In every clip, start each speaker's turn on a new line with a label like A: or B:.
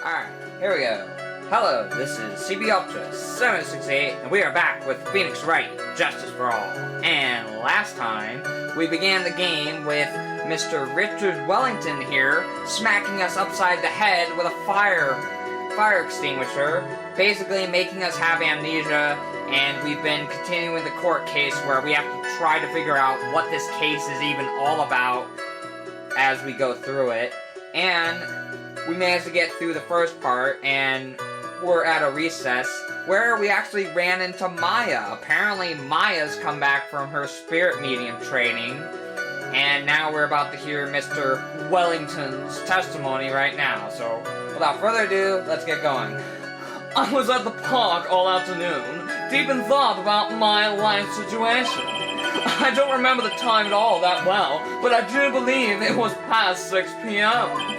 A: Alright, here we go. Hello, this is CB Ultra 768, and we are back with Phoenix Wright Justice for All. And last time, we began the game with Mr. Richard Wellington here, smacking us upside the head with a fire extinguisher, basically making us have amnesia, and we've been continuing the court case where we have to try to figure out what this case is even all about as we go through it. And we managed to get through the first part, and we're at a recess where we actually ran into Maya. Apparently Maya's come back from her spirit medium training, and now we're about to hear Mr. Wellington's testimony right now. So, without further ado, let's get going. I was at the park all afternoon, deep in thought about my life situation. I don't remember the time at all that well, but I do believe it was past 6 p.m.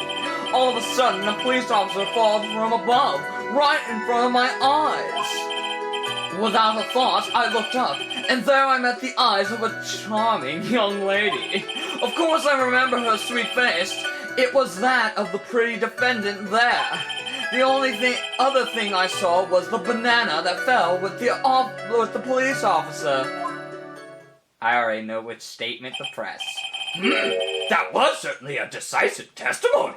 A: All of a sudden, a police officer falls from above, right in front of my eyes. Without a thought, I looked up, and there I met the eyes of a charming young lady. Of course I remember her sweet face. It was that of the pretty defendant there. The only other thing I saw was the banana that fell with the police officer. I already know which statement to press.
B: That was certainly a decisive testimony.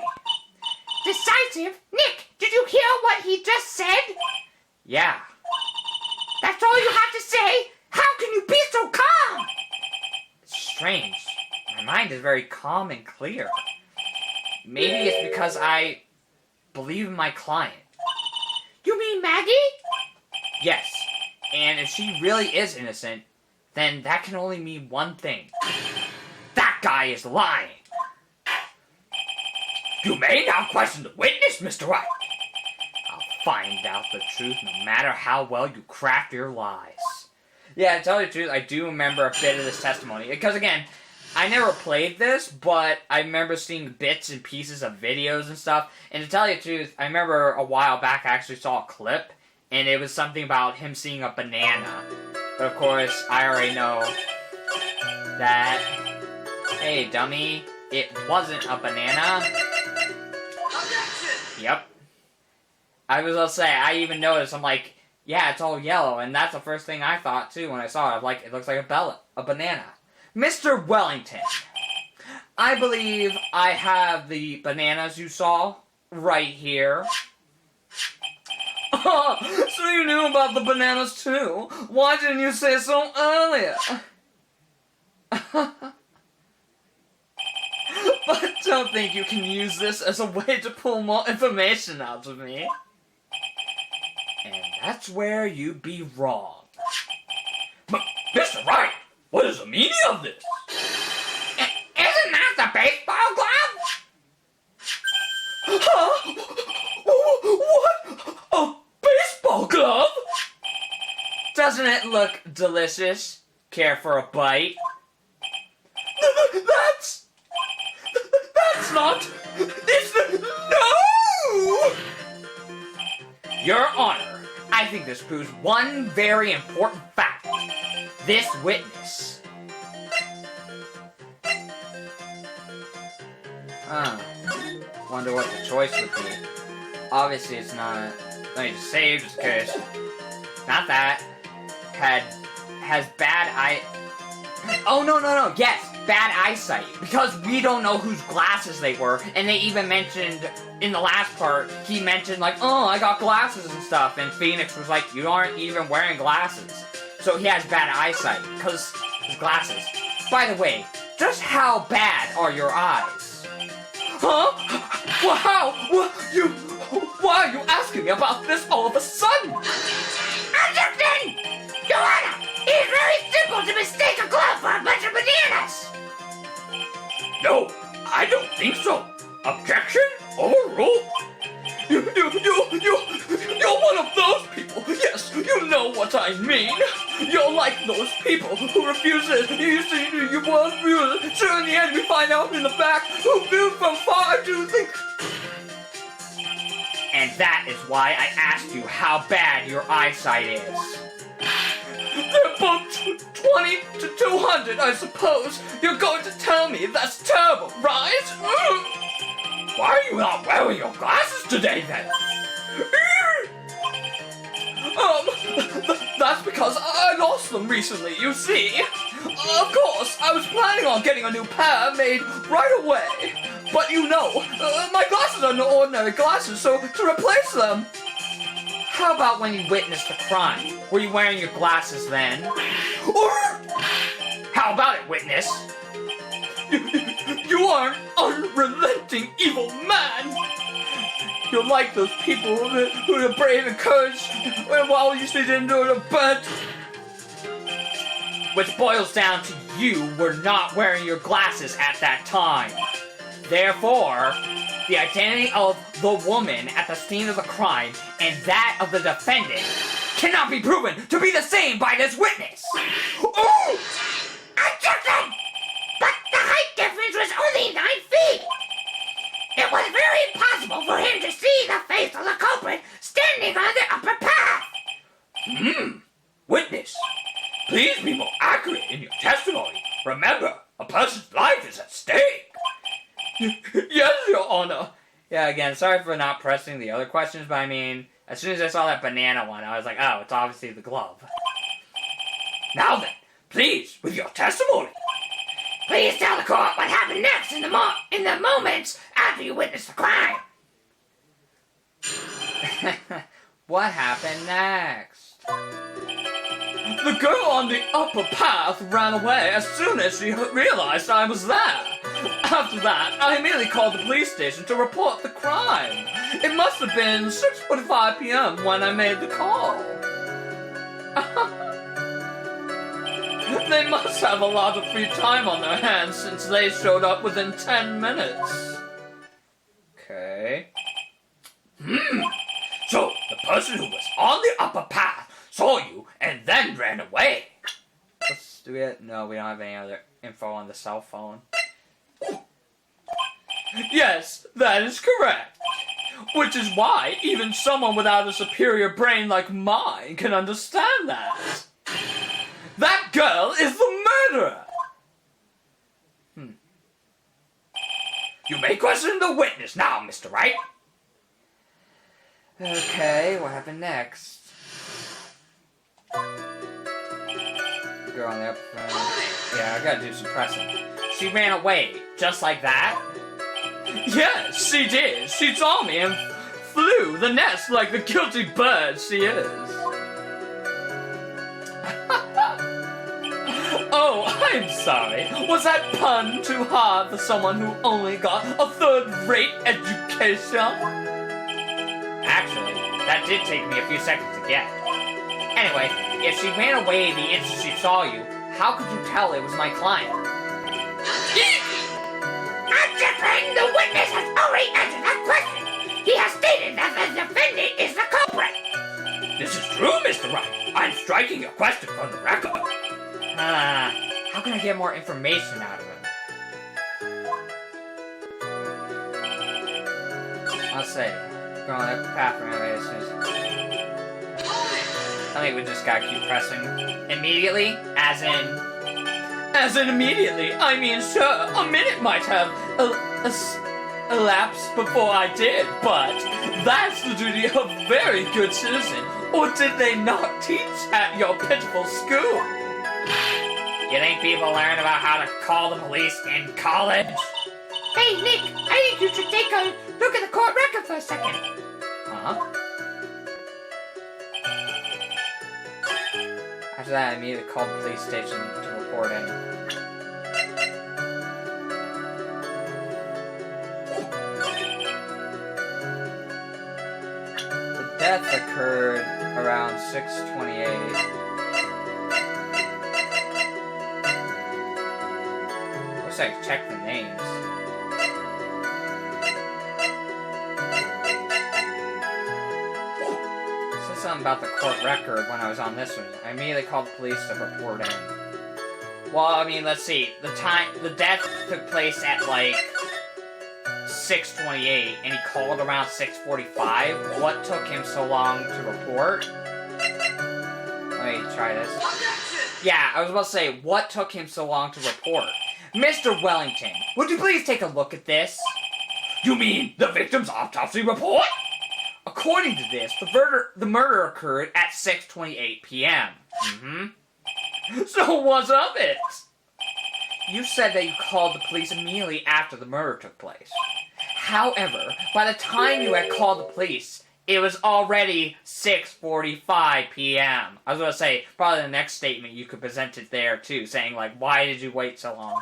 C: Decisive? Nick, did you hear what he just said?
A: Yeah.
C: That's all you have to say? How can you be so calm?
A: It's strange. My mind is very calm and clear. Maybe it's because I believe in my client.
C: You mean Maggie?
A: Yes. And if she really is innocent, then that can only mean one thing. That guy is lying.
B: You may now question the witness, Mr. Wright.
A: I'll find out the truth no matter how well you craft your lies. Yeah, to tell you the truth, I do remember a bit of this testimony. Because again, I never played this, but I remember seeing bits and pieces of videos and stuff. And to tell you the truth, I remember a while back I actually saw a clip, and it was something about him seeing a banana. But of course, I already know that, hey dummy, it wasn't a banana. Yep. I was gonna say, I even noticed, I'm like, yeah, it's all yellow, and that's the first thing I thought, too, when I saw it. I'm like, it looks like a banana. Mr. Wellington, I believe I have the bananas you saw right here. Oh, so you knew about the bananas, too? Why didn't you say so earlier? But don't think you can use this as a way to pull more information out of me. And that's where you'd be wrong.
B: Mr. Wright, what is the meaning of this?
C: Isn't that the baseball glove?
B: Huh? What? A baseball glove?
A: Doesn't it look delicious? Care for a bite?
B: That's not... No!
A: Your Honor, I think this proves one very important fact. This witness... Wonder what the choice would be. Obviously it's not... Let me just save, just cause... Not that. Has bad eye... Oh, no, yes! Bad eyesight, because we don't know whose glasses they were, and they even mentioned, in the last part, he mentioned like, oh, I got glasses and stuff, and Phoenix was like, you aren't even wearing glasses. So he has bad eyesight, because his glasses. By the way, just how bad are your eyes?
B: Huh? Well, how? Why are you asking me about this all of a sudden?
C: Objection! Your Honor, it is very simple to mistake a glove for a bunch of bananas!
B: No, I don't think so. Objection? Overruled. You're one of those people. Yes, you know what I mean. You're like those people who refuse it. You won't refuse it. So in the end, we find out in the back who viewed from far. Do think.
A: And that is why I asked you how bad your eyesight is.
B: They're both 20 to 200, I suppose. You're going to tell me that's terrible, right? Why are you not wearing your glasses today then? That's because I lost them recently, you see. Of course, I was planning on getting a new pair made right away. But you know, my glasses are no ordinary glasses, so to replace them...
A: How about when you witnessed the crime? Were you wearing your glasses then? How about it, witness?
B: You are an unrelenting evil man! You're like those people who are brave and courage while you sit into a bed.
A: Which boils down to you were not wearing your glasses at that time. Therefore, the identity of the woman at the scene of the crime and that of the defendant cannot be proven to be the same by this witness.
C: Oh! Objection! But the height difference was only 9 feet. It was very impossible for him to see the face of the culprit standing on the upper path.
B: Witness, please be more accurate in your testimony. Remember, a person's life is at stake. Yes, Your Honor.
A: Yeah, again, sorry for not pressing the other questions, but I mean, as soon as I saw that banana one, I was like, oh, it's obviously the glove.
B: Now then, please, with your testimony.
C: Please tell the court what happened next in the moments after you witnessed the crime.
A: What happened next?
B: The girl on the upper path ran away as soon as she realized I was there. After that, I immediately called the police station to report the crime. It must have been 6:45 p.m. when I made the call. They must have a lot of free time on their hands since they showed up within 10 minutes.
A: Okay.
B: So, the person who was on the upper path saw you and then ran away.
A: Let's do it. No, we don't have any other info on the cell phone.
B: Yes, that is correct. Which is why even someone without a superior brain like mine can understand that. That girl is the murderer! You may question the witness now, Mr. Wright.
A: Okay, what happened next? Girl on the up front. Yeah, I gotta do some pressing. She ran away, just like that?
B: Yes, she did. She saw me and flew the nest like the guilty bird she is. Oh, I'm sorry. Was that pun too hard for someone who only got a third-rate education?
A: Actually, that did take me a few seconds to get. Anyway, if she ran away the instant she saw you, how could you tell it was my client?
C: Objection! The witness has already answered that question. He has stated that the defendant is the culprit.
B: This is true, Mr. Wright. I'm striking your question from the record.
A: How can I get more information out of him? I'll say, going up the path from away as soon as... I think we just gotta keep pressing immediately, as in
B: immediately? I mean, sure, a minute might have elapsed before I did, but that's the duty of a very good citizen. Or did they not teach at your pitiful school?
A: You think people learn about how to call the police in college?
C: Hey, Nick, I think you should take a look at the court record for a second.
A: Huh? After that, I immediately called the police station to report in. The death occurred around 6:28. Wish I could check the names. Said something about the court record when I was on this one. I immediately called the police to report in. Well, I mean, let's see. The death took place at like 6:28, and he called around 6:45. What took him so long to report? Let me try this. Yeah, I was about to say, what took him so long to report? Mr. Wellington, would you please take a look at this?
B: You mean the victim's autopsy report?
A: According to this, the murder occurred at 6:28 p.m.
B: So what's of it?
A: You said that you called the police immediately after the murder took place. However, by the time you had called the police, it was already 6:45 p.m. I was going to say, probably the next statement you could present it there too, saying like, why did you wait so long?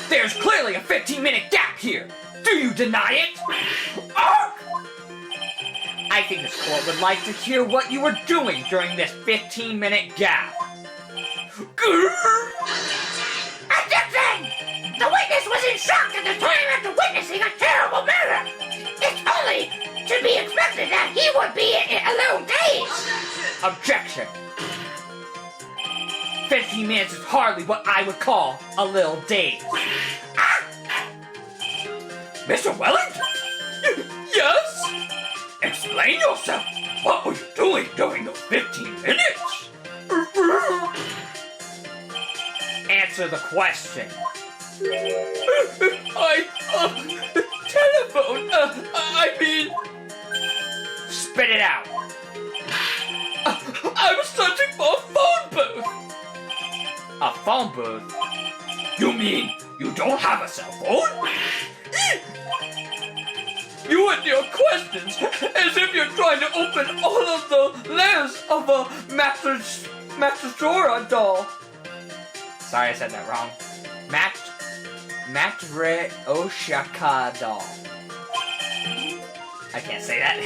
A: There's clearly a 15-minute gap here! Do you deny it? Arg! I think this court would like to hear what you were doing during this 15-minute gap.
C: Objection! The witness was in shock at the time after witnessing a terrible murder. It's only to be expected that he would be a little dazed.
A: Objection. 15 minutes is hardly what I would call a little daze.
B: Mr. Wellington? Yes? Explain yourself. What were you doing during those 15 minutes?
A: Answer the question.
B: Telephone, I mean...
A: Spit it out.
B: I was searching for a phone booth.
A: A phone booth?
B: You mean you don't have a cell phone? You and your questions, as if you're trying to open all of the layers of a Matrixora doll.
A: Sorry, I said that wrong. Matryoshaka doll. I can't say that.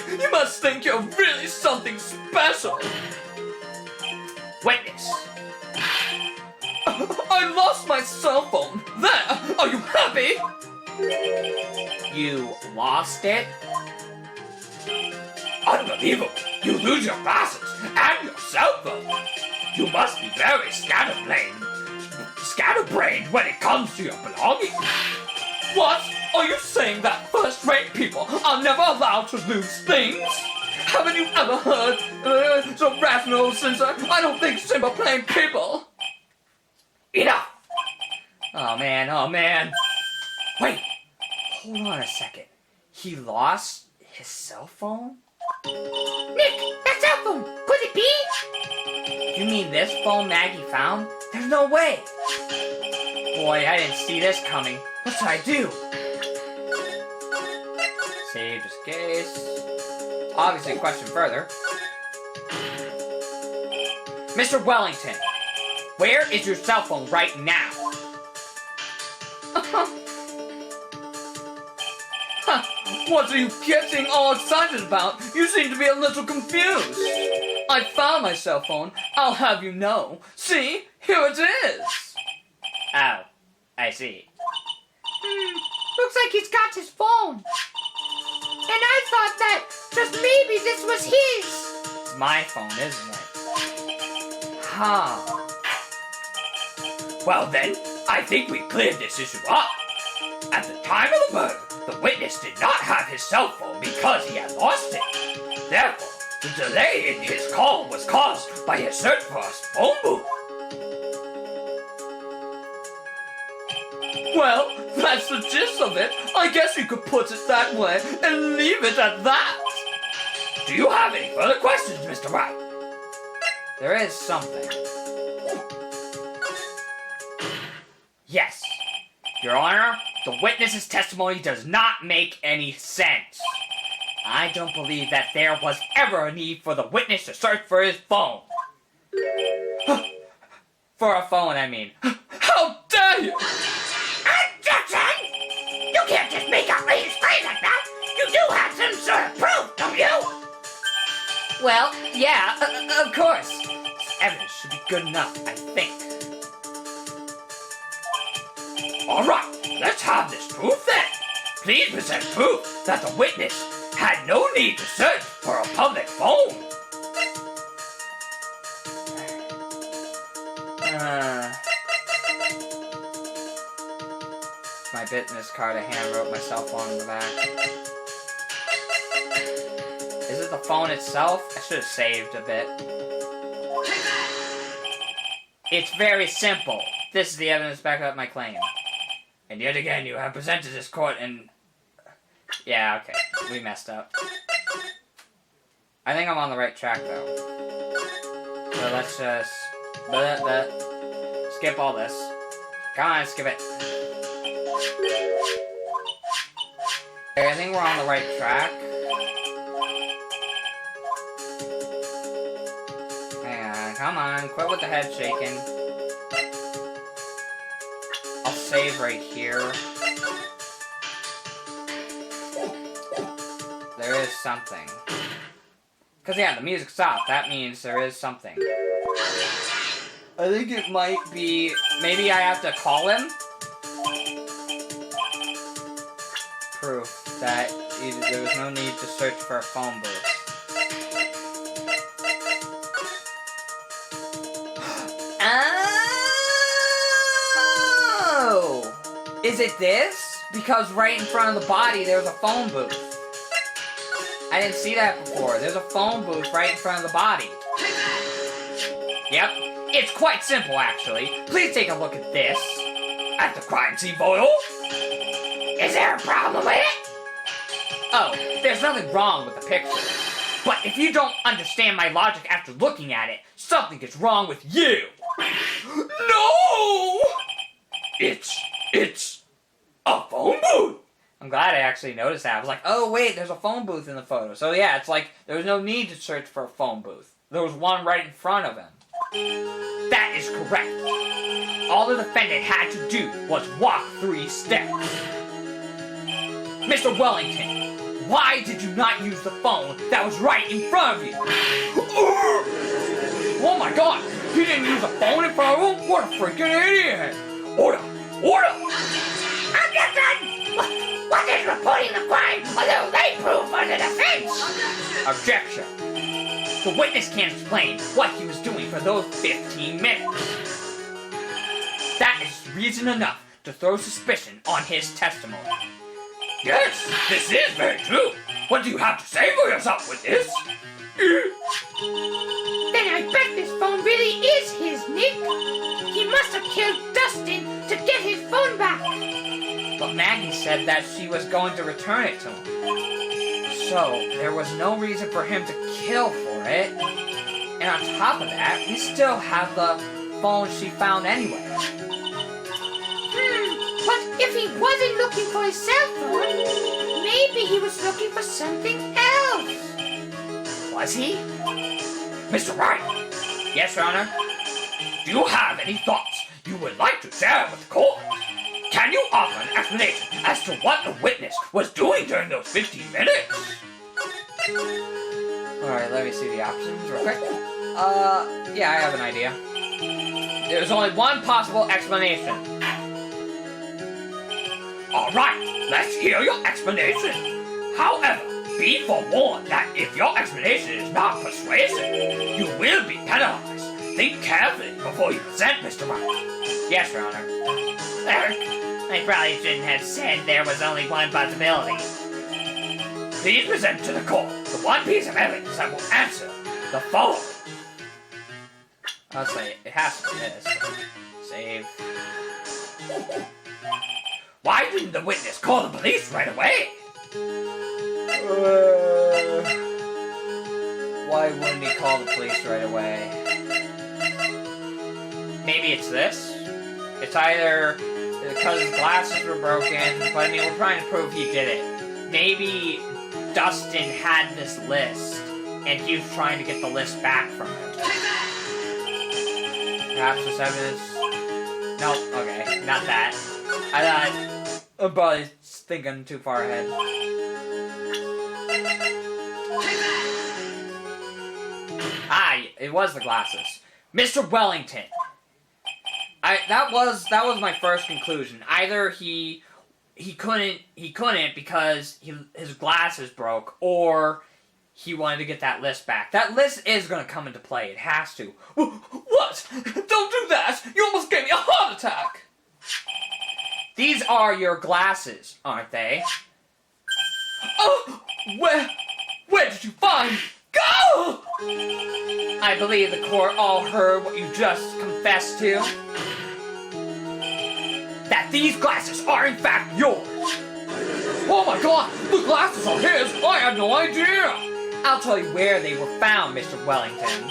B: You must think you're really something special.
A: Witness.
B: I lost my cell phone. There. Are you happy?
A: You lost it?
B: Unbelievable. You lose your glasses and your cell phone. You must be very scatterbrained when it comes to your belongings. What? Are you saying that first-rate people are never allowed to lose things? Haven't you ever heard so rational, Censor? I don't think simple plain people. Enough!
A: Oh man. Wait, hold on a second. He lost his cell phone?
C: Nick, that cell phone, could it be?
A: You mean this phone Maggie found? There's no way. Boy, I didn't see this coming. What should I do? Save just in case. Obviously, question further. Mr. Wellington, where is your cell phone right now?
B: What are you getting all excited about? You seem to be a little confused. I found my cell phone, I'll have you know. See, here it is.
A: Oh, I see.
C: Looks like he's got his phone. And I thought that just maybe this was his.
A: It's my phone, isn't it? Huh.
B: Well then, I think we cleared this issue up. At the time of the murder, the witness did not have his cell phone because he had lost it. Therefore, the delay in his call was caused by his search for a phone booth. Well, that's the gist of it. I guess you could put it that way and leave it at that. Do you have any further questions, Mr. Wright?
A: There is something. Yes. Your Honor, the witness's testimony does not make any sense. I don't believe that there was ever a need for the witness to search for his phone. For a phone, I mean.
B: How dare you!
C: Objection! You can't just make outrageous claims like that. You do have some sort of proof, don't you?
A: Well, yeah, of course. Evidence should be good enough, I think.
B: All right, let's have this proof then. Please present proof that the witness had no need to search for a public phone.
A: My business card, I hand wrote my cell phone in the back. Is it the phone itself? I should have saved a bit. It's very simple. This is the evidence backing up my claim. And yet again, you have presented this court and... Yeah, okay. We messed up. I think I'm on the right track, though. So let's just... skip all this. Come on, skip it. Okay, I think we're on the right track. Hang on, come on. Quit with the head shaking. I'll save right here. There is something. Because, yeah, the music stopped. That means there is something. I think it might be... Maybe I have to call him? Proof that there was no need to search for a phone booth. Oh! Is it this? Because right in front of the body there's a phone booth. I didn't see that before. There's a phone booth right in front of the body. Yep. It's quite simple, actually. Please take a look at this. At the crime scene photo.
C: Is there a problem with it?
A: Oh, there's nothing wrong with the picture. But if you don't understand my logic after looking at it, something is wrong with you.
B: No! It's a phone booth.
A: I'm glad I actually noticed that. I was like, oh wait, there's a phone booth in the photo. So yeah, it's like, there was no need to search for a phone booth. There was one right in front of him.
B: That is correct. All the defendant had to do was walk 3 steps.
A: Mr. Wellington, why did you not use the phone that was right in front of you? Oh my god, he didn't use a phone in front of him? What a freaking idiot!
B: Order!
C: Objection! What is reporting the crime, although they prove for the defense?
A: Objection. The witness can't explain what he was doing for those 15 minutes. That is reason enough to throw suspicion on his testimony.
B: Yes, this is very true. What do you have to say for yourself with this?
C: Then I bet this phone really is his, Nick. He must have killed Dustin to get his phone back.
A: But Maggie said that she was going to return it to him. So, there was no reason for him to kill for it. And on top of that, we still have the phone she found anyway.
C: But if he wasn't looking for his cell phone, maybe he was looking for something else.
A: Was he?
B: Mr. Wright,
A: Yes, Your Honor?
B: do you have any thoughts you would like to share with the court? Can you offer an explanation as to what the witness was doing during those 15 minutes?
A: Alright, let me see the options real quick. Yeah, I have an idea. There's only one possible explanation.
B: Alright, let's hear your explanation. However, be forewarned that if your explanation is not persuasive, you will be penalized. Think carefully before you present, Mr. Wright.
A: Yes, Your Honor.
C: I probably shouldn't have said there was only one possibility.
B: Please present to the court the one piece of evidence that will answer the following.
A: I'll say it has to be this. Save.
B: Why didn't the witness call the police right away?
A: Why wouldn't he call the police right away? Maybe it's this. It's either because his glasses were broken, but I mean, we're trying to prove he did it. Maybe Dustin had this list, and he was trying to get the list back from him. Perhaps this evidence... Nope, okay, not that. I thought... I'm probably thinking too far ahead. Ah, it was the glasses. Mr. Wellington! That was my first conclusion. Either he couldn't because his glasses broke, or he wanted to get that list back. That list is going to come into play. It has to.
B: What? Don't do that! You almost gave me a heart attack!
A: These are your glasses, aren't they?
B: Oh! Where did you find? Go!
A: I believe the court all heard what you just confessed to. That
B: that these glasses are in fact yours. Oh my god, the glasses are his! I had no idea!
A: I'll tell you where they were found, Mr. Wellington.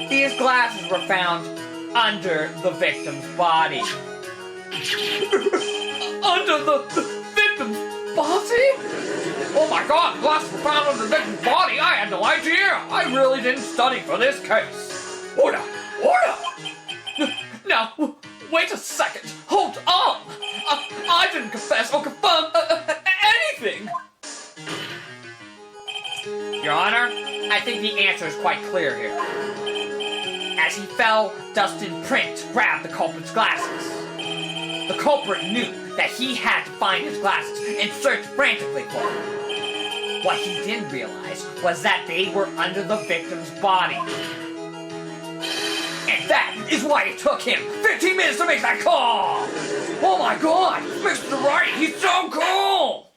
A: These glasses were found under the victim's body.
B: Under the victim's body? Oh my god, the glasses were found under the victim's body! I had no idea! I really didn't study for this case. Order! Now, wait a second! Hold on! I didn't confess or confirm anything!
A: Your Honor, I think the answer is quite clear here. As he fell, Dustin Prince grabbed the culprit's glasses. The culprit knew that he had to find his glasses and search frantically for them. What he didn't realize was that they were under the victim's body. And that is why it took him 15 minutes to make that call!
B: Oh my god! Mr. Wright, he's so cool!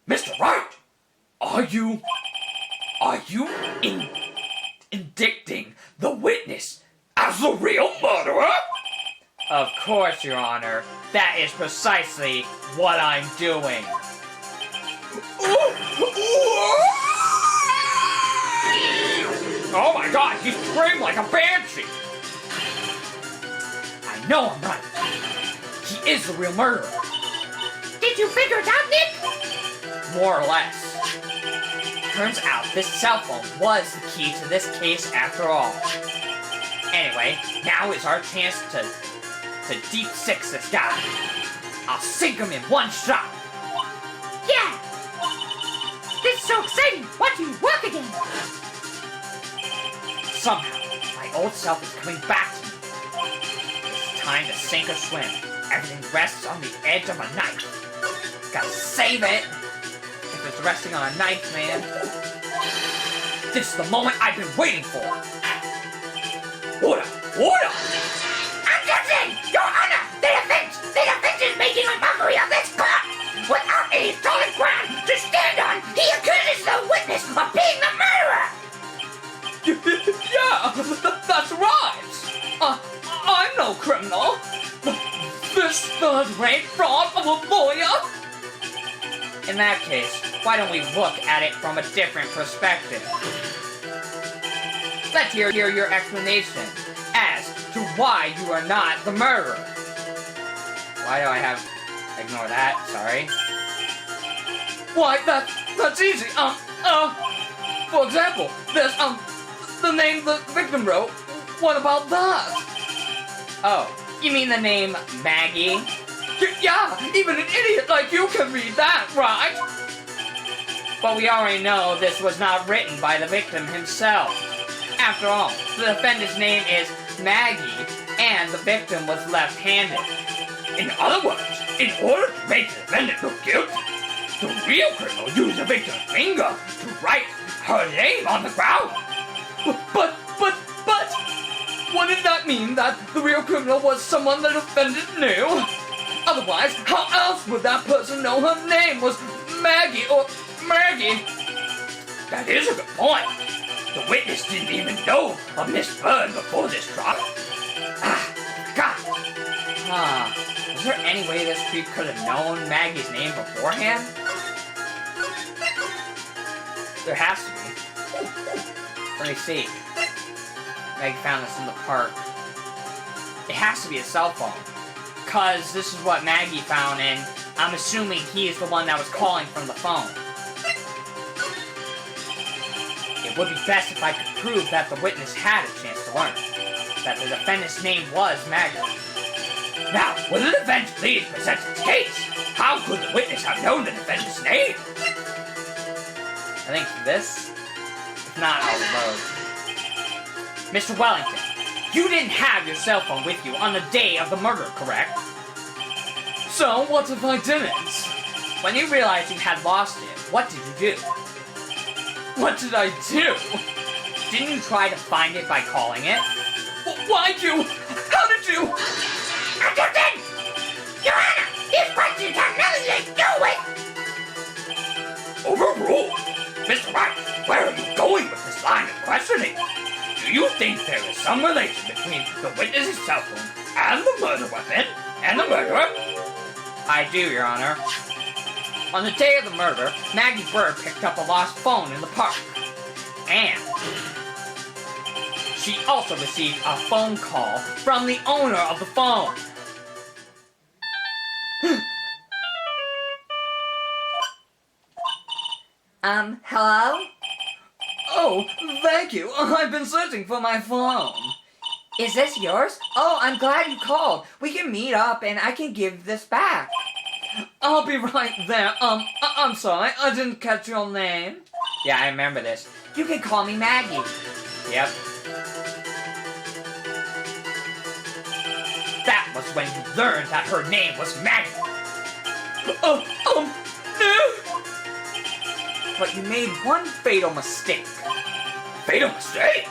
B: Mr. Wright! Are you indicting the witness as the real murderer?
A: Of course, Your Honor. That is precisely what I'm doing.
B: Oh my god, he screamed like a banshee!
A: I know I'm right. He is the real murderer.
C: Did you figure it out, Nick?
A: More or less. Turns out this cell phone was the key to this case after all. Anyway, now is our chance to deep six this guy. I'll sink him in one shot.
C: Yeah! This is so exciting! Watching you work again!
A: Somehow, my old self is coming back to me. It's time to sink or swim. Everything rests on the edge of a knife. Gotta save it! If it's resting on a knife, man. This is the moment I've been waiting for.
B: Order!
C: Objection! Your Honor! The defense is making a mockery of this court! Without any solid ground to stand on, he accuses the witness of being the murderer!
B: Yeah, that's right! I'm no criminal! This third-rate fraud of a lawyer!
A: In that case, why don't we look at it from a different perspective? Let's hear your explanation as to why you are not the murderer. Why do I have... Ignore that, sorry.
B: Why, that's easy. For example, there's, the name the victim wrote. What about that?
A: Oh, you mean the name Maggie?
B: Yeah, even an idiot like you can read that, right?
A: But we already know this was not written by the victim himself. After all, the defendant's name is Maggie, and the victim was left-handed.
B: In other words, in order to make the defendant look guilty, the real criminal used the victim's finger to write her name on the ground. But, wouldn't that mean that the real criminal was someone the defendant knew? Otherwise, how else would that person know her name was Maggie or Maggie? That is a good point. The witness didn't even know of Miss Bird before this trial. God.
A: Is there any way this creep could have known Maggie's name beforehand? There has to be. Let me see. Maggie found this in the park. It has to be a cell phone. Cause this is what Maggie found, and I'm assuming he is the one that was calling from the phone. It would be best if I could prove that the witness had a chance to learn that the defendant's name was Maggie.
B: Now, when the defense please present its case, how could the witness have known the defendant's name?
A: I think this. If not, I'll reload. Mr. Wellington, you didn't have your cell phone with you on the day of the murder, correct?
B: So, what if I didn't?
A: When you realized you had lost it, what did you do?
B: What did I do?
A: Didn't you try to find it by calling it?
B: Why'd you? How did you?
C: Objection! Your Honor, these questions have nothing to do with...
B: Overruled. Mr. Wright, where are you going with this line of questioning? Do you think there is some relation between the witness's cell phone and the murder weapon? and the murderer?
A: I do, Your Honor. On the day of the murder, Maggie Bird picked up a lost phone in the park. And she also received a phone call from the owner of the phone. Hello? Oh, thank you. I've been searching for my phone. Is this yours? Oh, I'm glad you called. We can meet up and I can give this back. I'll be right there. I'm sorry, I didn't catch your name. Yeah, I remember this. You can call me Maggie. Yep. That was when you learned that her name was Maggie. No. But you made one fatal mistake.
B: Fatal mistake?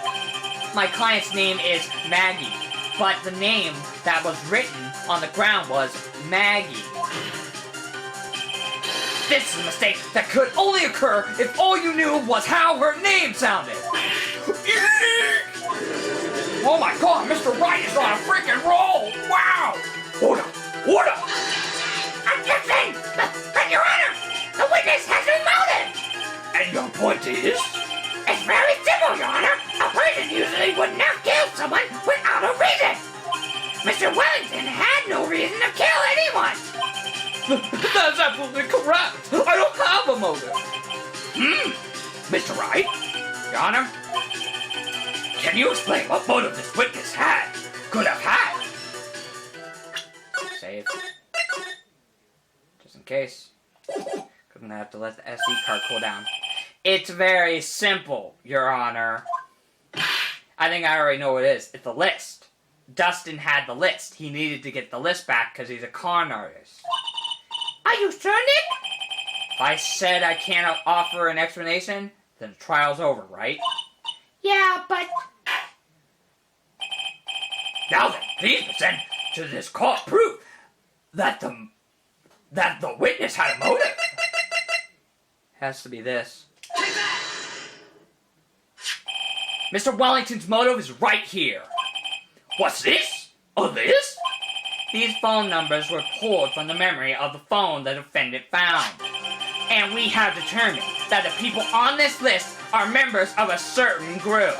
A: My client's name is Maggie, but the name that was written on the ground was Maggie. This is a mistake that could only occur if all you knew was how her name sounded. Oh my god, Mr. Wright is on a freaking roll! Wow!
B: Order!
C: Objection! But Your Honor, the witness has no motive!
B: And your point is?
C: It's very simple, Your Honor. A person usually would not kill someone without a reason. Mr. Wellington had no reason to kill anyone.
A: That's absolutely correct! I don't have a motive!
B: Mr. Wright?
A: Your Honor?
B: Can you explain what motive this witness could have had?
A: Save. Just in case. Couldn't have to let the SD card cool down. It's very simple, Your Honor. I think I already know what it is. It's the list. Dustin had the list. He needed to get the list back because he's a con artist.
C: Are you sure, Nick?
A: If I said I can't offer an explanation, then the trial's over, right?
C: Yeah, but...
B: Now then, please present to this court proof that the witness had a motive.
A: Has to be this. Mr. Wellington's motive is right here.
B: What's this? Oh, this?
A: These phone numbers were pulled from the memory of the phone the defendant found. And we have determined that the people on this list are members of a certain group.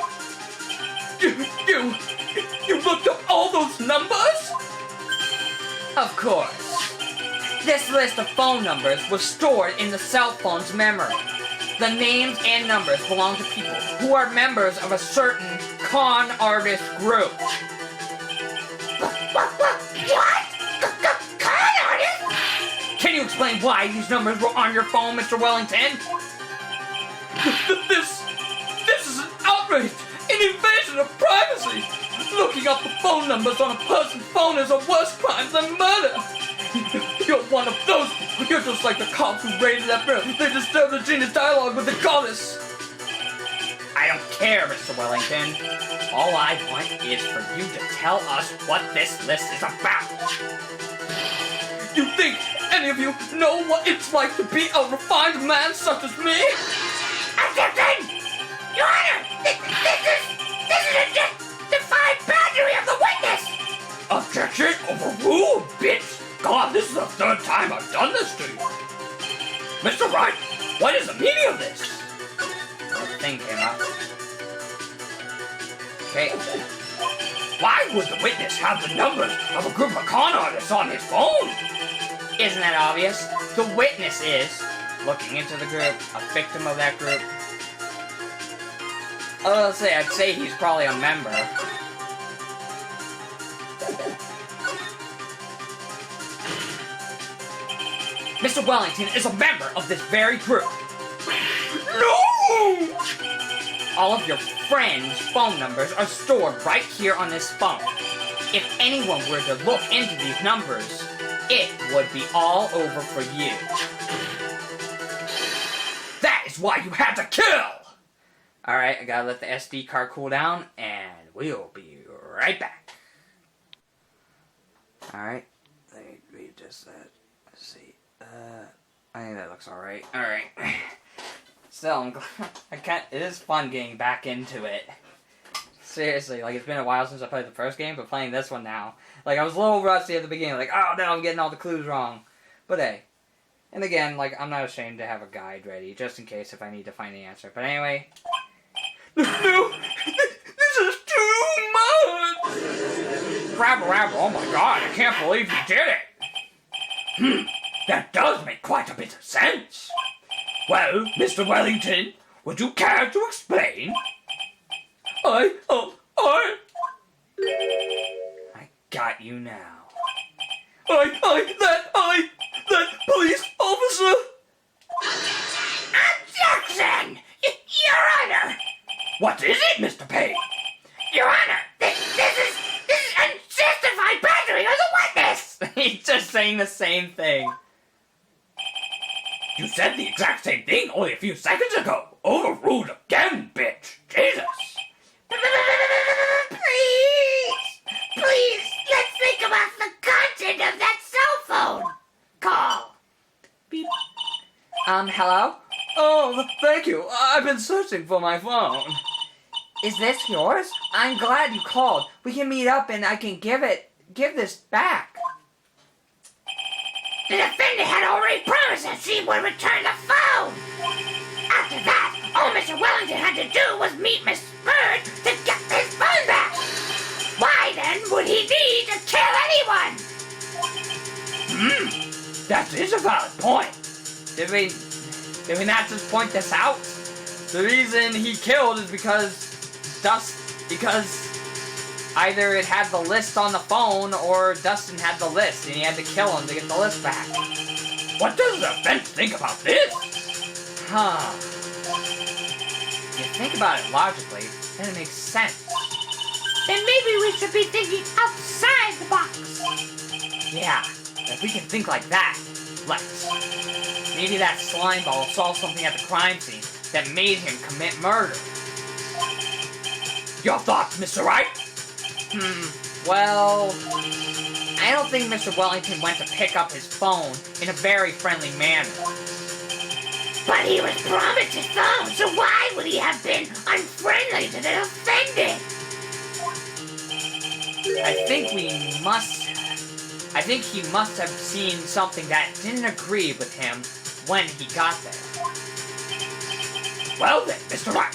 B: You looked up all those numbers?
A: Of course. This list of phone numbers was stored in the cell phone's memory. The names and numbers belong to people who are members of a certain con artist group.
C: What? Con artist?
A: Can you explain why these numbers were on your phone, Mr. Wellington?
B: This is an outrage! An invasion of privacy! Looking up the phone numbers on a person's phone is a worse crime than murder! You're one of those people. You're just like the cops who raided that mirror. They disturbed the genius dialogue with the goddess.
A: I don't care, Mr. Wellington. All I want is for you to tell us what this list is about.
B: You think any of you know what it's like to be a refined man such as me?
C: Objection! Your Honor, this is a defied battery of the witness!
B: Objection overruled, bitch! God, this is the third time I've done this to you. Mr. Wright, what is the meaning of this?
A: The thing came up. Okay.
B: Why would the witness have the numbers of a group of con artists on his phone?
A: Isn't that obvious? The witness is looking into the group, a victim of that group. Oh, I'd say he's probably a member. Mr. Wellington is a member of this very group.
B: No!
A: All of your friends' phone numbers are stored right here on this phone. If anyone were to look into these numbers, it would be all over for you.
B: That is why you had to kill!
A: Alright, I gotta let the SD card cool down, and we'll be right back. Alright, let me read just that. Let's see. I think that looks alright. Alright. So, I'm glad, it is fun getting back into it. Seriously, like, it's been a while since I played the first game, but playing this one now. Like, I was a little rusty at the beginning, like, oh no, I'm getting all the clues wrong. But hey. And again, like, I'm not ashamed to have a guide ready, just in case if I need to find the answer. But anyway.
B: No! This is too much!
A: Rabble, rabble, oh my god, I can't believe you did it!
B: That does make quite a bit of sense. Well, Mr. Wellington, would you care to explain?
A: I got you now.
B: That police officer!
C: Objection! Your Honor!
B: What is it, Mr. Payne?
C: Your Honor, this is unjustified battery of the witness!
A: He's just saying the same thing.
B: You said the exact same thing only a few seconds ago. Overruled again, bitch. Jesus.
C: Please, let's think about the content of that cell phone call.
A: Beep. Hello?
B: Oh, thank you. I've been searching for my phone.
A: Is this yours? I'm glad you called. We can meet up and I can give this back.
C: The defendant had already promised that she would return the phone. After that, all Mr. Wellington had to do was meet Miss Bird to get his phone back. Why then would he need to kill anyone?
B: That is a valid point.
A: Did we not just point this out? The reason he killed is because either it had the list on the phone or Dustin had the list and he had to kill him to get the list back.
B: What does the defense think about this?
A: If you think about it logically, then it makes sense.
C: Then maybe we should be thinking outside the box.
A: Yeah, if we can think like that, let's. Maybe that slime ball saw something at the crime scene that made him commit murder.
B: Your thoughts, Mr. Wright?
A: Well, I don't think Mr. Wellington went to pick up his phone in a very friendly manner.
C: But he was promised his phone, so why would he have been unfriendly to the defendant?
A: I think he must have seen something that didn't agree with him when he got there.
B: Well then, Mr. Wright.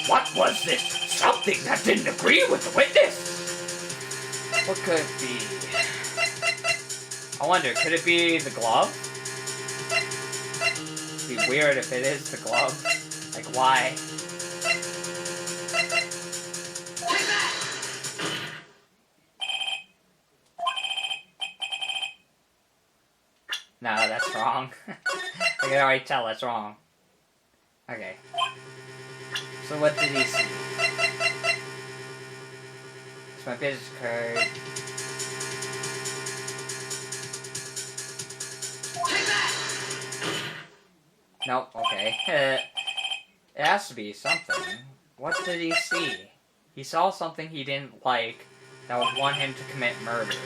B: What was this something that didn't agree with the witness?
A: What could it be? I wonder, could it be the glove? It'd be weird if it is the glove. Like, why? No, that's wrong. I can already tell that's wrong. Okay. So what did he see? It's my business card. Nope, okay. It has to be something. What did he see? He saw something he didn't like that would want him to commit murder.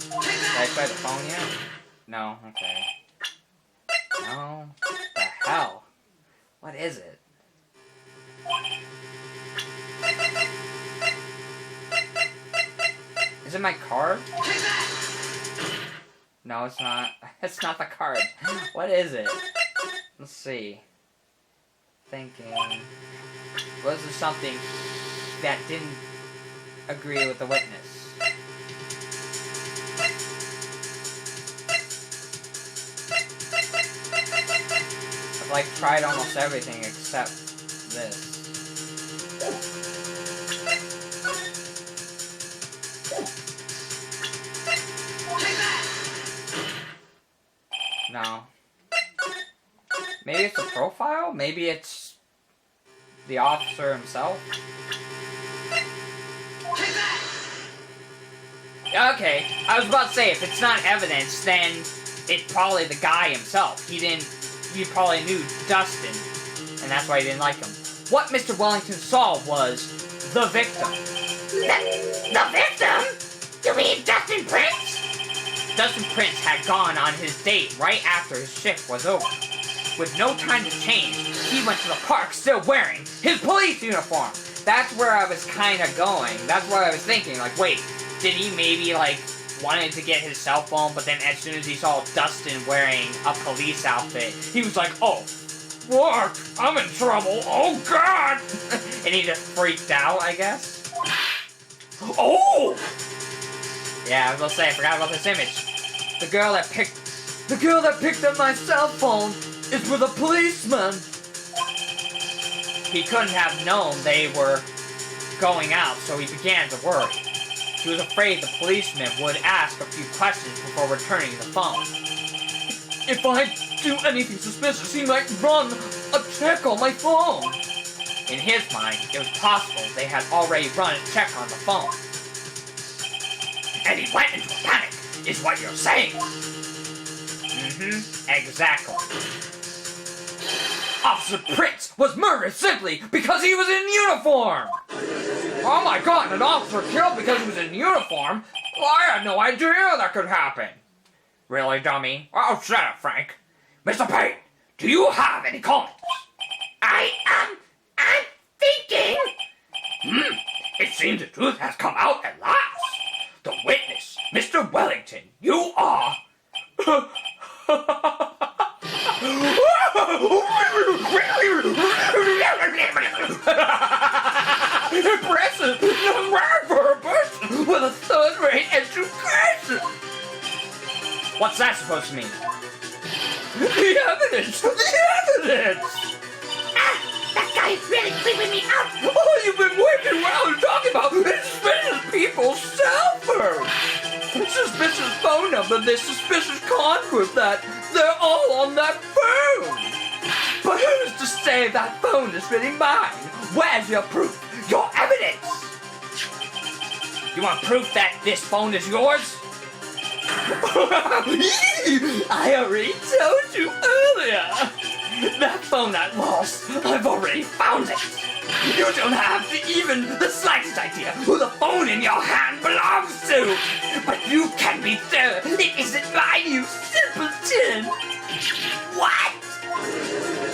A: Did I try the phone yet? No, okay. No. What the hell? What is it? Is it my card? No, it's not. It's not the card. What is it? Let's see. Thinking. Was there something that didn't agree with the witness? I've like tried almost everything except this. No. Maybe it's a profile? Maybe it's the officer himself? Okay, I was about to say, if it's not evidence, then it's probably the guy himself. He probably knew Dustin, and that's why he didn't like him. what Mr. Wellington saw was the victim.
C: The victim? You mean Dustin Prince?
A: Dustin Prince had gone on his date right after his shift was over. With no time to change, he went to the park still wearing his police uniform. That's where I was kind of going. That's what I was thinking. Like, wait, did he maybe, like, wanted to get his cell phone, but then as soon as he saw Dustin wearing a police outfit, he was like, oh, fuck, I'm in trouble. Oh, God. And he just freaked out, I guess.
B: Oh!
A: Yeah, I was gonna say, I forgot about this image. The girl that picked up my cell phone is with a policeman. He couldn't have known they were going out, so he began to worry. He was afraid the policeman would ask a few questions before returning the phone. If I do anything suspicious, he might run a check on my phone. In his mind, it was possible they had already run a check on the phone.
C: And he went into a panic, is what you're saying.
A: Exactly. Officer Prince was murdered simply because he was in uniform! Oh my God, an officer killed because he was in uniform? Well, I had no idea that could happen. Really, dummy? Oh, shut up, Frank.
B: Mr. Payne, do you have any comments?
C: I'm thinking.
B: It seems the truth has come out at last. The witness, Mr. Wellington, you are...
A: Impressive! Not rare for a person with a third-rate education! What's that supposed to mean? The evidence! The evidence!
C: That guy is really creeping me out.
A: All you've been working around talking about is suspicious people's cell phones! Suspicious phone number, this suspicious con group that they're all on that phone! But who's to say that phone is really mine? Where's your proof? Your evidence! You want proof that this phone is yours? I already told you earlier! That phone I lost, I've already found it! You don't have even the slightest idea who the phone in your hand belongs to! But you can be sure it isn't mine, you simpleton! What?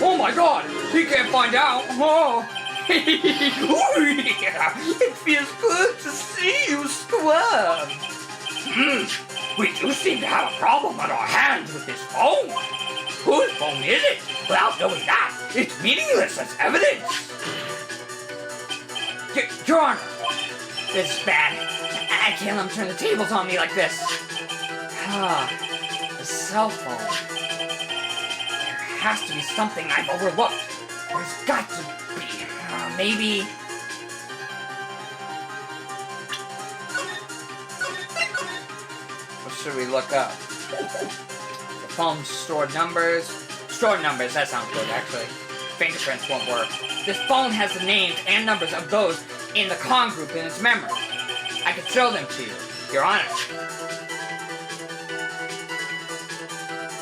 A: Oh my God! He can't find out! Oh! It feels good to see you squirm!
B: We do seem to have a problem on our hands with this phone. Whose phone is it? Without knowing that, it's meaningless as evidence.
A: Your Honor! This is bad. I can't let him turn the tables on me like this. The cell phone. There has to be something I've overlooked. There's got to be. Maybe... What should we look up? The phone's stored numbers. Stored numbers, that sounds good, actually. Fingerprints won't work. This phone has the names and numbers of those in the con group in its memory. I could show them to you, Your Honor.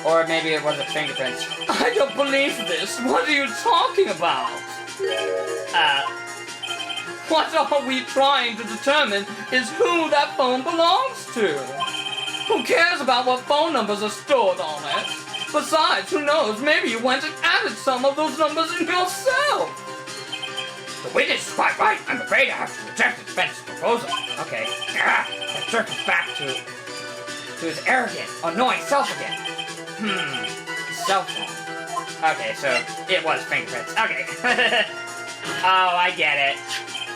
A: Or maybe it wasn't fingerprints. I don't believe this. What are you talking about? What are we trying to determine is who that phone belongs to. Who cares about what phone numbers are stored on it? Besides, who knows, maybe you went and added some of those numbers in yourself.
B: The witness is quite right. I'm afraid I have to reject the defense's proposal.
A: Okay. That circles back to his arrogant, annoying self again. Cell phone. Okay, so it was fingerprints. Okay. Oh, I get it.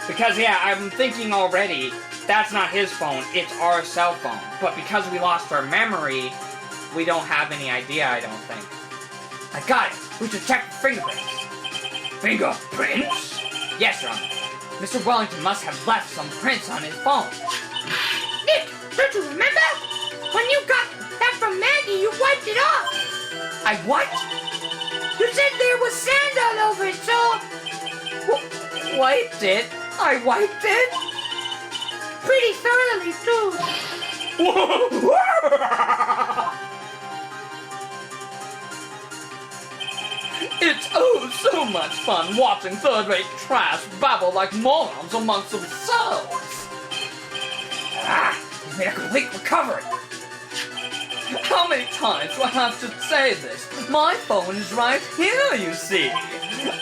A: Because, yeah, I'm thinking already, that's not his phone, it's our cell phone. But because we lost our memory, we don't have any idea, I don't think. I got it! We should check the fingerprints.
B: Fingerprints?
A: Yes, Your Honor. Mr. Wellington must have left some prints on his phone.
C: Nick, don't you remember? When you got that from Maggie, you wiped it off.
A: I what?
C: You said there was sand all over it, so...
A: Wiped it? I wiped it?
C: Pretty thoroughly, too.
B: It's oh so much fun watching third-rate trash babble like morons amongst themselves.
A: Ah, you made a complete recovery.
B: How many times do I have to say this? My phone is right here, you see.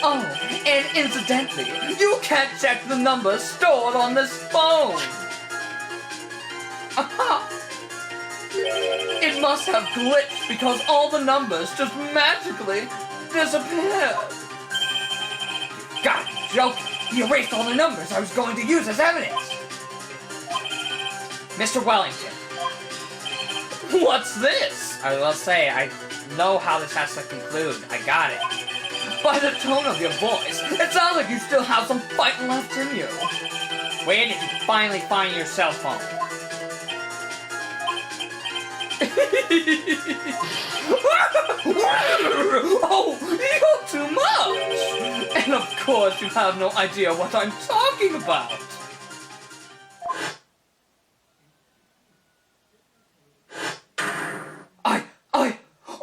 B: Oh, and incidentally, you can't check the numbers stored on this phone. Aha! It must have glitched because all the numbers just magically disappeared.
A: God, joke! He erased all the numbers I was going to use as evidence. Mr. Wellington.
B: What's this?
A: I will say, I know how this has to conclude. I got it.
B: By the tone of your voice, it sounds like you still have some fight left in you.
A: Where did you finally find your cell phone?
B: Oh, you're too much! And of course you have no idea what I'm talking about.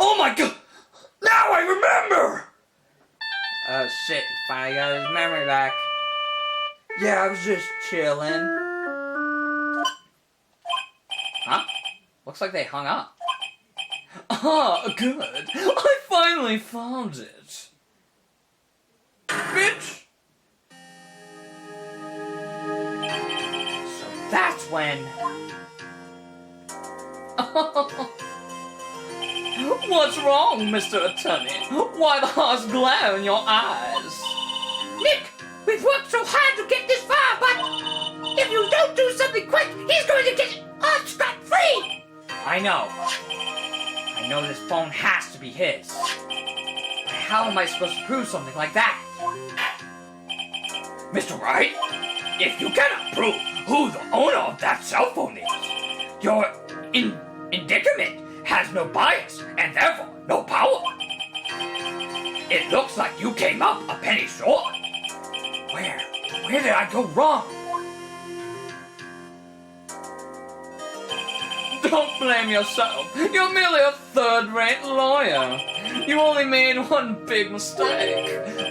B: Oh my god! Now I remember!
A: Oh shit, he finally got his memory back.
B: Yeah, I was just chilling.
A: Huh? Looks like they hung up.
B: Ah, good. I finally found it. Bitch!
A: So that's when...
B: What's wrong, Mr. Attorney? Why the harsh glare in your eyes?
C: Nick, we've worked so hard to get this far, but if you don't do something quick, he's going to get off scot-free!
A: I know. I know this phone has to be his. But how am I supposed to prove something like that?
B: Mr. Wright, if you cannot prove who the owner of that cell phone is, your indictment has no bias and therefore no power. It looks like you came up a penny short. Where did I go wrong? Don't blame yourself. You're merely a third-rate lawyer. You only made one big mistake.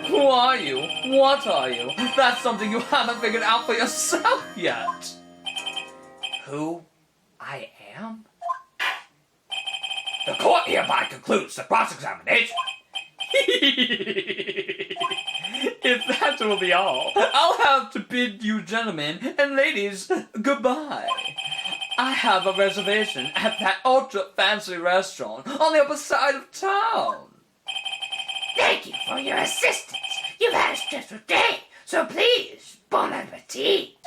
B: Who are you? What are you? That's something you haven't figured out for yourself yet.
A: Who I am?
B: The court hereby concludes the cross-examination. If that will be all, I'll have to bid you gentlemen and ladies goodbye. I have a reservation at that ultra-fancy restaurant on the upper side of town.
C: Thank you for your assistance. You've had a stressful day, so please, bon appetit.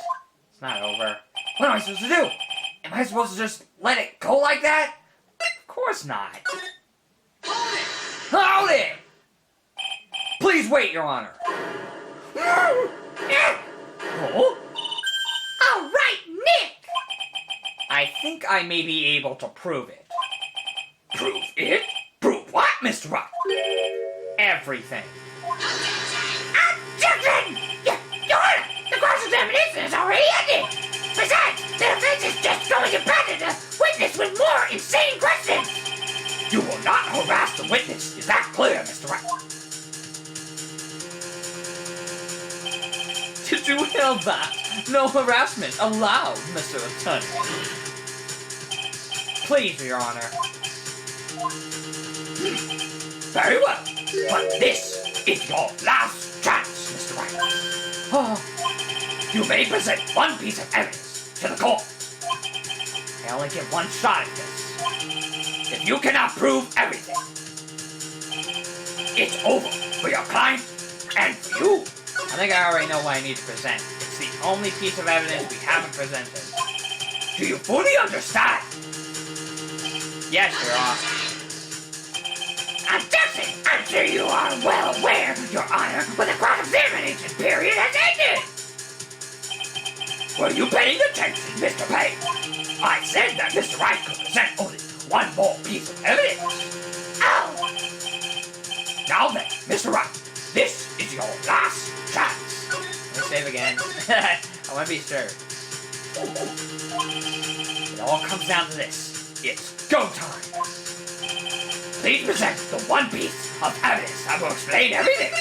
A: It's not over. What am I supposed to do? Am I supposed to just let it go like that? Of course not. Hold it! Please wait, Your Honor.
B: Oh?
C: All right, Nick!
A: I think I may be able to prove it.
B: Prove it? Prove what, Mr. Wright?
A: Everything.
C: Objection! Your Honor, the cross-examination is already ended. Besides, the defense is just going to batter the witness with more insane questions.
B: You will not harass the witness. Is that clear, Mr. Wright? Did you hear that? No harassment allowed, Mr. Attorney.
A: Please, Your Honor.
B: Very well, but this is your last chance, Mr. Wright.
A: Oh,
B: You may present one piece of evidence to the court.
A: I only get one shot at this.
B: If you cannot prove everything, it's over for your client and for you.
A: I think I already know what I need to present. It's the only piece of evidence we haven't presented.
B: Do you fully understand?
A: Yes, Your Honor.
C: Objection! I'm sure you are well aware, Your Honor, when the cross-examination period has ended.
B: Were you paying attention, Mr. Payne? I said that Mr. Wright could present only one more piece of evidence.
C: Oh!
B: Now then, Mr. Wright, this is your last chance.
A: Let me save again. I want to be sure. It all comes down to this.
B: It's go time. please present the one piece of evidence that will explain everything.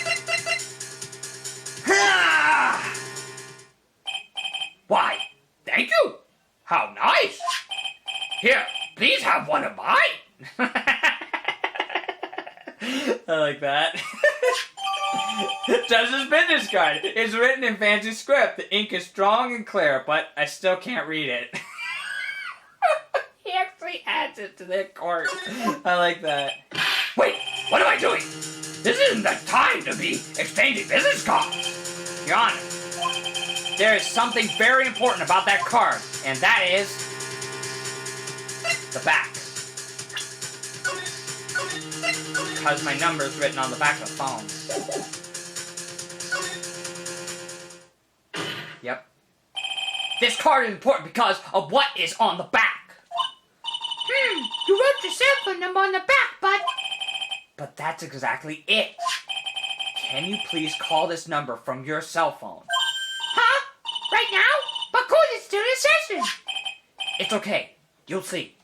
B: Why, thank you. How nice. Here, please have one of mine.
A: I like that. Judge's business card. It's written in fancy script. The ink is strong and clear, but I still can't read it. He actually adds it to the court. I like that.
B: Wait, what am I doing? This isn't the time to be exchanging business cards.
A: Your Honor, there is something very important about that card, and that is the back. Because my number is written on the back of the phone. Yep. This card is important because of what is on the back.
C: You wrote your cell phone number on the back,
A: But that's exactly it. Can you please call this number from your cell phone?
C: Huh? Right now? But court is still in session.
A: It's okay. You'll see.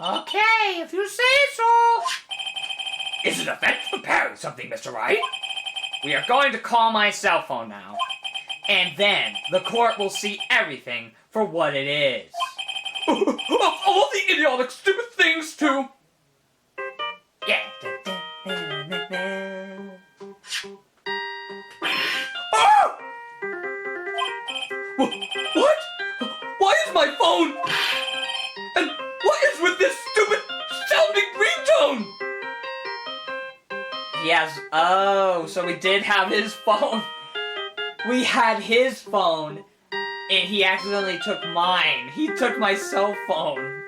C: Okay, if you say so.
B: Is it offense preparing something, Mr. Wright?
A: We are going to call my cell phone now. And then the court will see everything for what it is.
B: Of all the idiotic, stupid things to...
A: Yeah.
B: Ah! What? Why is my phone? And what is with this stupid sounding ringtone?
A: He has... Oh, so we did have his phone. We had his phone, and he accidentally took mine. He took my cell phone.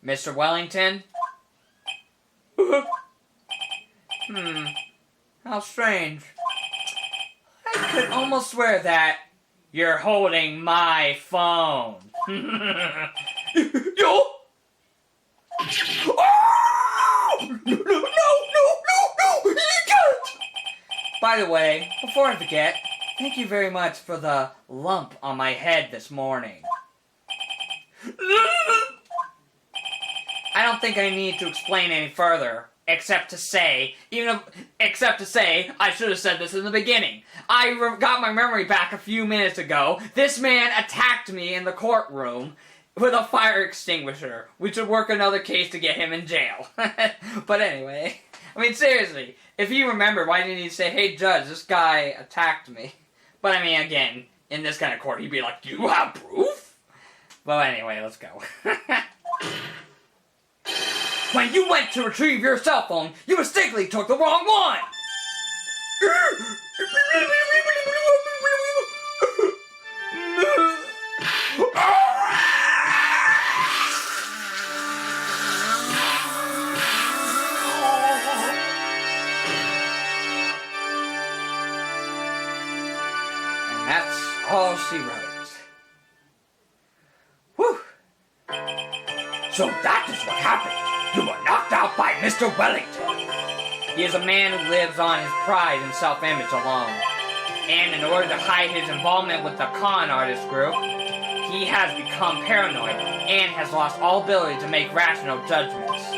A: Mr. Wellington? How strange. I could almost swear that you're holding my phone.
B: Yo! Oh! No! You can't!
A: By the way, before I forget, thank you very much for the lump on my head this morning. I don't think I need to explain any further, except to say, I should have said this in the beginning. I got my memory back a few minutes ago. This man attacked me in the courtroom with a fire extinguisher, which would work another case to get him in jail. But anyway, I mean, seriously, if you remember, why didn't he say, hey, judge, this guy attacked me? But I mean, again, in this kind of court, he'd be like, you have proof? Well, anyway, let's go. When you went to retrieve your cell phone, you mistakenly took the wrong one! And that's all she wrote. Whew!
B: So that is what happened. You were knocked out by Mr. Wellington.
A: He is a man who lives on his pride and self-image alone. And in order to hide his involvement with the con artist group, he has become paranoid and has lost all ability to make rational judgments.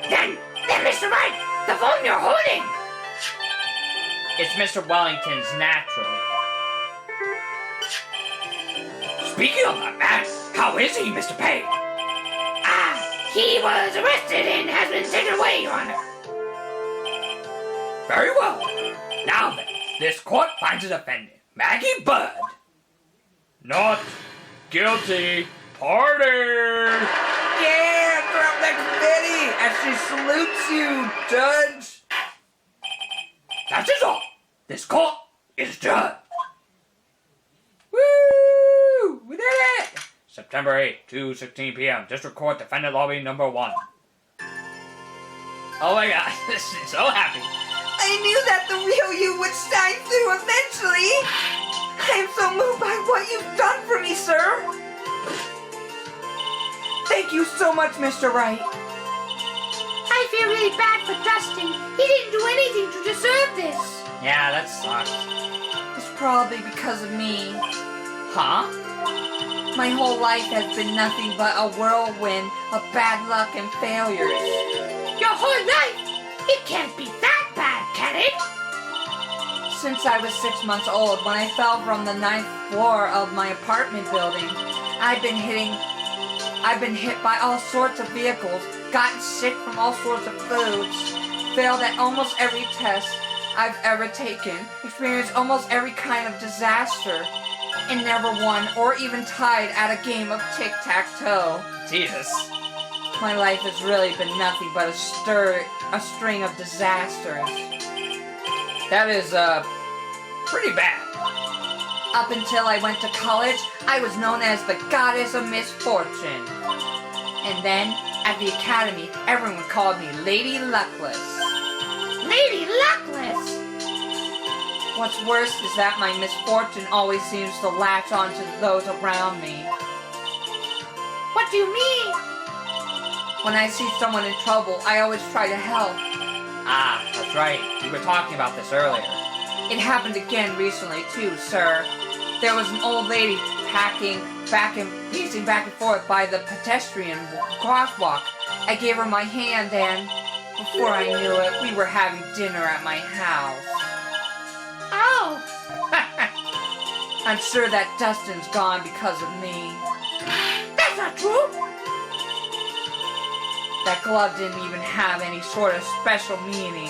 C: Then, Mr. Wright, the phone you're holding.
A: It's Mr. Wellington's naturally.
B: Speaking of that man, how is he, Mr. Payne?
C: He was arrested and has been taken away, Your Honor.
B: Very well. Now then, this court finds a defendant, Maggie Bird. Not guilty. Pardon.
A: Yeah, drop that confetti as she salutes you, Judge.
B: That is all. This court is adjourned.
A: Woo! We did it!
B: September 8th, 2:16 p.m. District Court, Defendant Lobby Number 1.
A: Oh my god, this is so happy.
D: I knew that the real you would shine through eventually. I am so moved by what you've done for me, sir. Thank you so much, Mr. Wright.
C: I feel really bad for Dustin. He didn't do anything to deserve this.
A: Yeah, that sucks.
D: It's probably because of me.
A: Huh?
D: My whole life has been nothing but a whirlwind of bad luck and failures.
C: Your whole life? It can't be that bad, can it?
D: Since I was 6 months old, when I fell from the 9th floor of my apartment building, I've been hit by all sorts of vehicles, gotten sick from all sorts of foods, failed at almost every test I've ever taken, experienced almost every kind of disaster, and never won or even tied at a game of tic-tac-toe.
A: Jesus.
D: My life has really been nothing but a string of disasters.
A: That is, pretty bad.
D: Up until I went to college, I was known as the Goddess of Misfortune. And then, at the academy, everyone called me Lady Luckless.
C: Lady Luckless?
D: What's worse is that my misfortune always seems to latch onto those around me.
C: What do you mean?
D: When I see someone in trouble, I always try to help.
A: Ah, that's right. We were talking about this earlier.
D: It happened again recently, too, sir. There was an old lady pacing back and forth by the pedestrian crosswalk. I gave her my hand and, before I knew it, we were having dinner at my house.
C: Oh,
D: I'm sure that Dustin's gone because of me.
C: that's not true.
D: That glove didn't even have any sort of special meaning.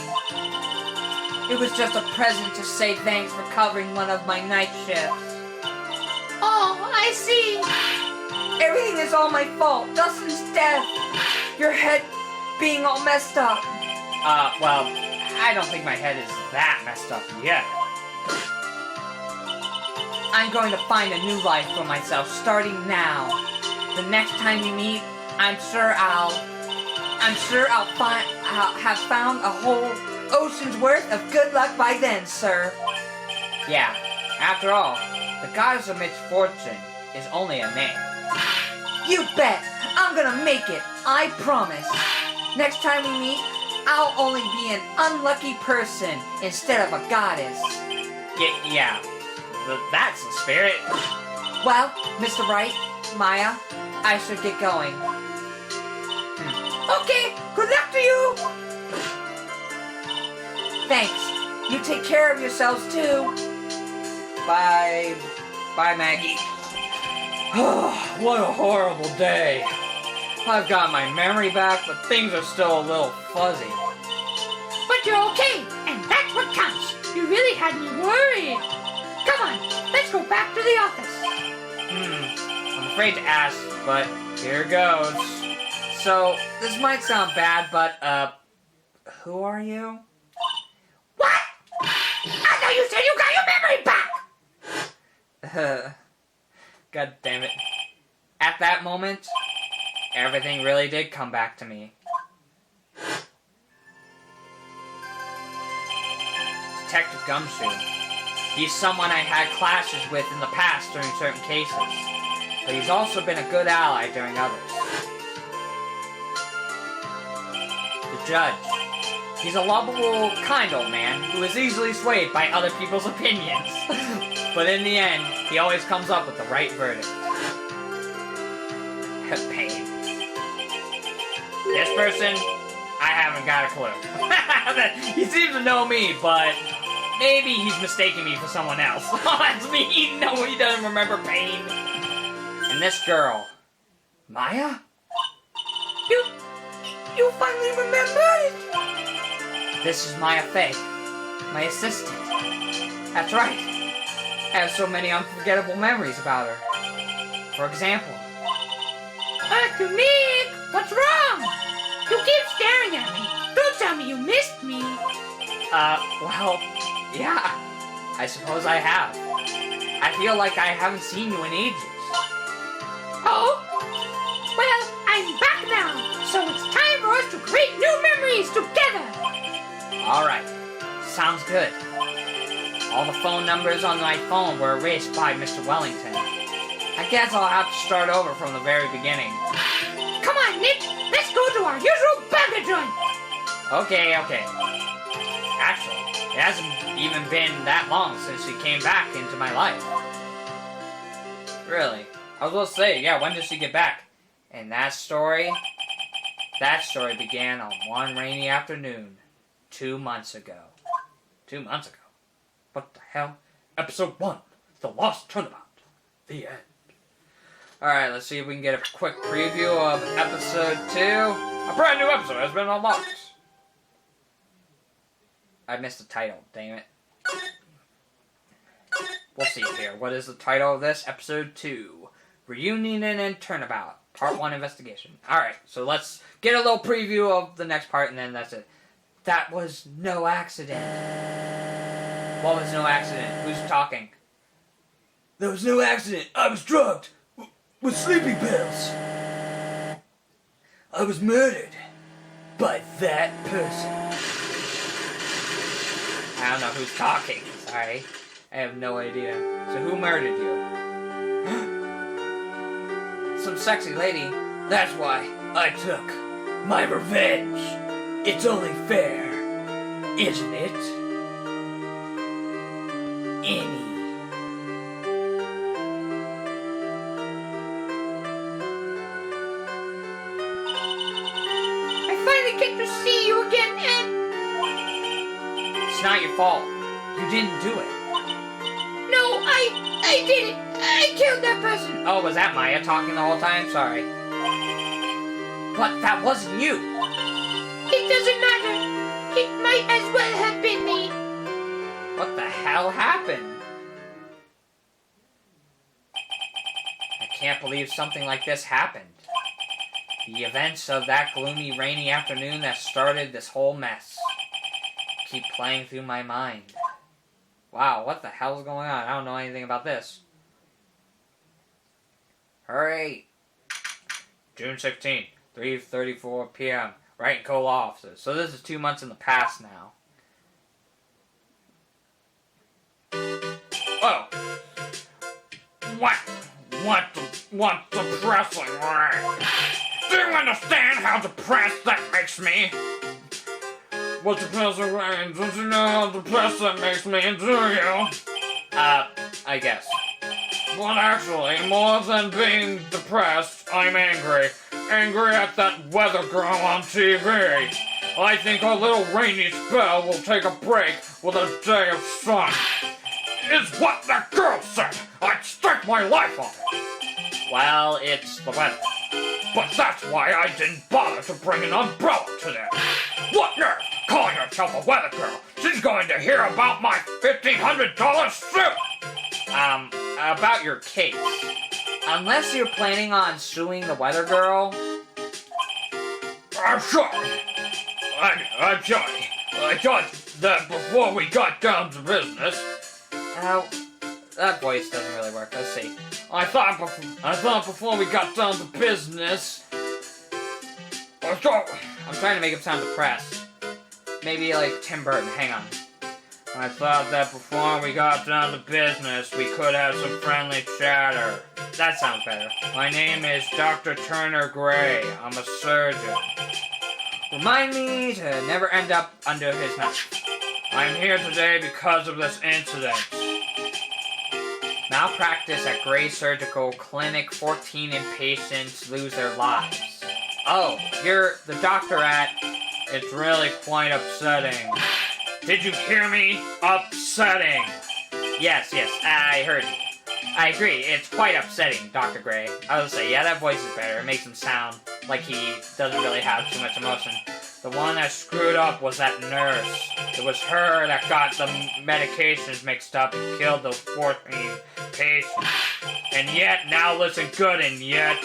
D: It was just a present to say thanks for covering one of my night shifts.
C: Oh, I see.
D: Everything is all my fault. Dustin's death. Your head being all messed up.
A: Well, I don't think my head is that messed up yet.
D: I'm going to find a new life for myself starting now. The next time we meet, I'm sure I'll have found a whole ocean's worth of good luck by then, sir.
A: Yeah, after all, the Goddess of Misfortune is only a name.
D: You bet. I'm gonna make it. I promise. Next time we meet, I'll only be an unlucky person instead of a goddess.
A: Yeah. That's the spirit.
D: Well, Mr. Wright, Maya, I should get going. Okay, good luck to you. Thanks. You take care of yourselves too.
A: Bye, Maggie. What a horrible day. I've got my memory back, but things are still a little fuzzy.
C: But you're okay, and that's what counts. You really had me worried. Come on, let's go back to the office.
A: I'm afraid to ask, but here goes. So, this might sound bad, but, who are you?
C: What? I thought you said you got your memory back.
A: God damn it. At that moment, everything really did come back to me. Detective Gumshoe. He's someone I had clashes with in the past during certain cases, but he's also been a good ally during others. The judge. He's a lovable, kind old man who is easily swayed by other people's opinions. But in the end, he always comes up with the right verdict. Pain. This person, I haven't got a clue. He seems to know me, but maybe he's mistaking me for someone else. Oh, that's me. No, he doesn't remember Pain. And this girl, Maya?
D: You finally remembered?
A: This is Maya Fey, my assistant. That's right. I have so many unforgettable memories about her. For example,
C: Nick, what's wrong? You keep staring at me. Don't tell me you missed me.
A: well, yeah, I suppose I have. I feel like I haven't seen you in ages.
C: Oh? Well, I'm back now, so it's time for us to create new memories together.
A: Alright, sounds good. All the phone numbers on my phone were erased by Mr. Wellington. I guess I'll have to start over from the very beginning.
C: Come on, Nick, let's go to our usual burger joint.
A: Okay. Actually, it hasn't even been that long since she came back into my life. Really, I was going to say, yeah, when did she get back? And that story began on one rainy afternoon 2 months ago. 2 months ago? What the hell? Episode 1, The Lost Turnabout. The end. Alright, let's see if we can get a quick preview of episode 2. A brand new episode has been unlocked. I missed the title, dang it. We'll see here. What is the title of this? Episode 2. Reunion and Turnabout. Part 1 Investigation. Alright, so let's get a little preview of the next part and then that's it. That was no accident. What was no accident? Who's talking? There was no accident. I was drugged with sleeping pills. I was murdered by that person. I don't know who's talking. Sorry. I have no idea. So who murdered you? Some sexy lady. That's why I took my revenge. It's only fair, isn't it? Any.
C: I finally get to see you again, and
A: It's not your fault. You didn't do it.
C: no, I did it. I killed that person.
A: Oh, was that Maya talking the whole time? Sorry. But that wasn't you.
C: It doesn't matter. It might as well have been me.
A: What the hell happened? I can't believe something like this happened. The events of that gloomy, rainy afternoon that started this whole mess keep playing through my mind. Wow, what the hell is going on? I don't know anything about this. Hurry! June 16th, 3:34 p.m. Wright and Cole offices. So this is 2 months in the past now.
B: Oh. What depressing, right? Do you understand how depressed that makes me? What depressing, right? Don't you know how depressed that makes me, do you?
A: I guess.
B: Well, actually, more than being depressed, I'm angry. Angry at that weather girl on TV. I think our little rainy spell will take a break with a day of sun. Is what that girl said. I'd stake my life on it.
A: Well, it's the weather.
B: But that's why I didn't bother to bring an umbrella today. What nerve, calling herself a weather girl? She's going to hear about my $1,500 suit.
A: About your case. Unless you're planning on suing the weather girl.
B: I'm sorry. I'm sorry. I thought that before we got down to business.
A: Ow. That voice doesn't really work. Let's see.
B: I thought before we got down to business. I thought.
A: I'm trying to make him sound depressed. Maybe like Tim Burton. Hang on.
B: I thought that before we got down to business, we could have some friendly chatter.
A: That sounds better.
B: My name is Dr. Turner Gray. I'm a surgeon.
A: Remind me to never end up under his knife.
B: I'm here today because of this incident.
A: Malpractice at Gray Surgical Clinic. 14 inpatients lose their lives. Oh, you're the doctor at...
B: It's really quite upsetting. Did you hear me? Upsetting.
A: Yes, I heard you. I agree, it's quite upsetting, Dr. Gray. I would say, yeah, that voice is better. It makes him sound like he doesn't really have too much emotion.
B: The one that screwed up was that nurse. It was her that got the medications mixed up and killed those 14 patients. And yet, now listen good, and yet,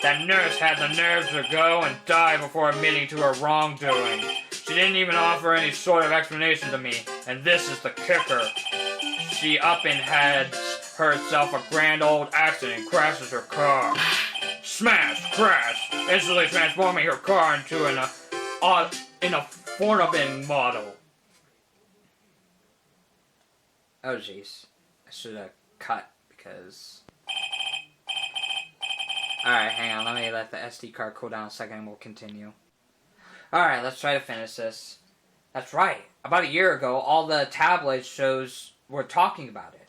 B: that nurse had the nerve to go and die before admitting to her wrongdoing. She didn't even offer any sort of explanation to me, and this is the kicker. She up and had herself a grand old accident and crashes her car. Smash, crash, instantly transforming her car into in a Fornabin model.
A: Oh, jeez. I should have cut, because... Alright, hang on. Let me let the SD card cool down a second and we'll continue. Alright, let's try to finish this. That's right. About a year ago, all the tabloid shows were talking about it.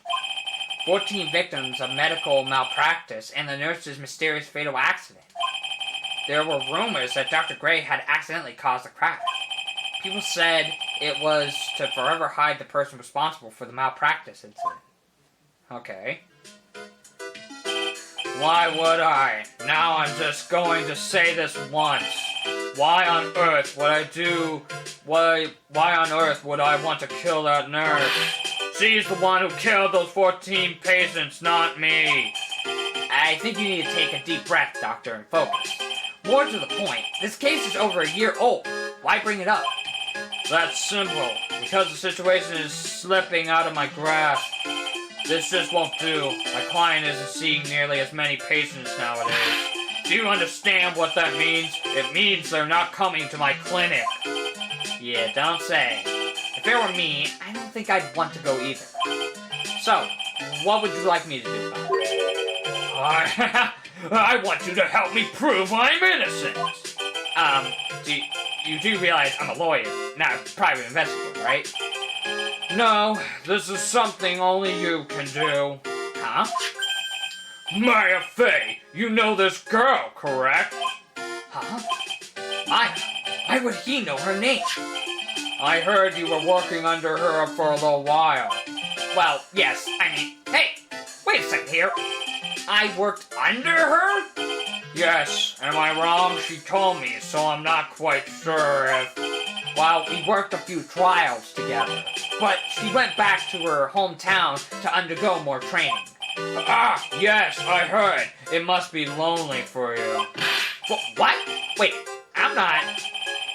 A: 14 victims of medical malpractice and the nurse's mysterious fatal accident. There were rumors that Dr. Gray had accidentally caused the crash. People said it was to forever hide the person responsible for the malpractice incident. Okay. Why would I? Now I'm just going to say this once. Why on earth would I do... Why on earth would I want to kill that nurse? She's the one who killed those 14 patients, not me. I think you need to take a deep breath, Doctor, and focus. More to the point, this case is over a year old. Why bring it up? That's simple. Because the situation is slipping out of my grasp. This just won't do. My client isn't seeing nearly as many patients nowadays. Do you understand what that means? It means they're not coming to my clinic. Yeah, don't say. If it were me, I don't think I'd want to go either. So, what would you like me to do about it? I want you to help me prove I'm innocent. You do realize I'm a lawyer, not a private investigator, right? No, this is something only you can do. Huh? Maya Fey, you know this girl, correct? Huh? Why would he know her name? I heard you were working under her for a little while. Well, yes, I mean, hey, wait a second here. I worked under her? Yes, am I wrong? She told me, so I'm not quite sure if... Well, we worked a few trials together, but she went back to her hometown to undergo more training. Ah, yes, I heard. It must be lonely for you. What? Wait, I'm not...